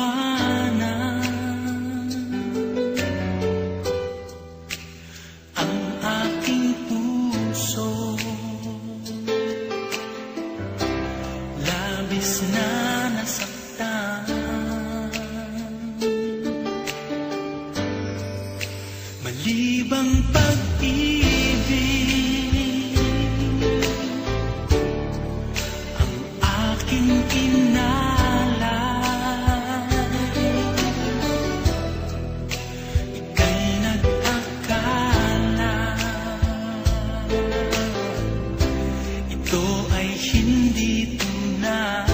liwanag ang aking puso, labis na nasaktan. Malibang pag-ibig ang aking inalay, ika'y nag-akala ito ay hindi tunay.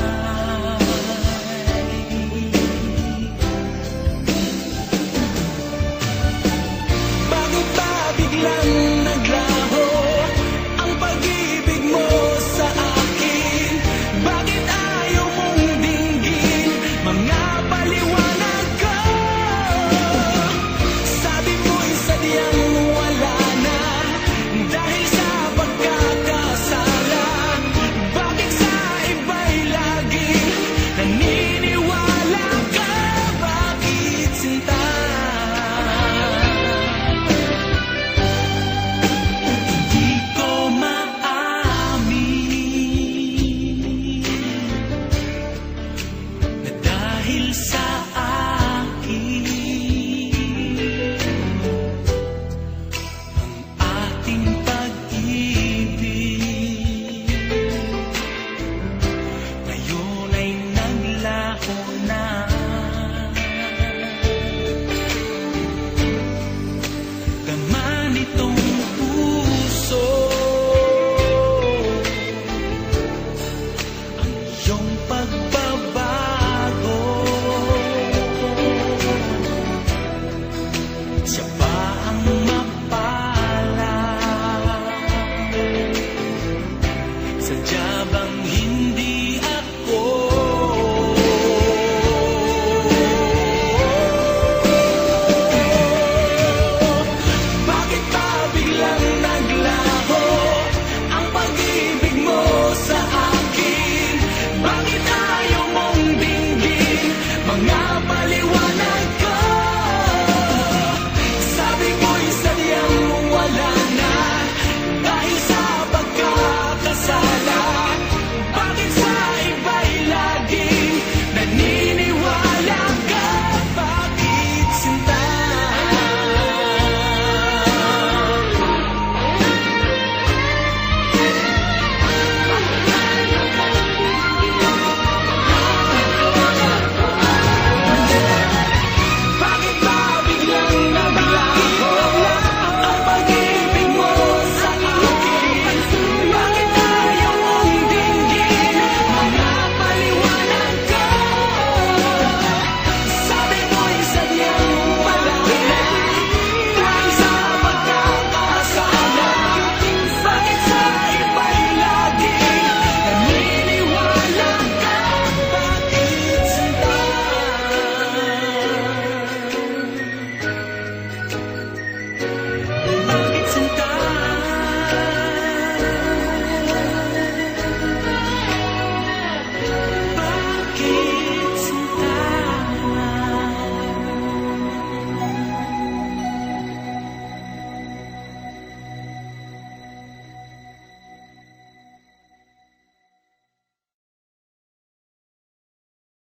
Biglang naglaho ang pag-ibig mo sa akin. Bakit ayaw mong dinggin mga paliwanag ko? Sabi mo'y sadyang wala na dahil sa pagkakasala. Bakit sa iba'y laging naniniwala ka? Bakit sinta? Dahil sa akin ang ating pag-ibig ngayon ay naglaho na.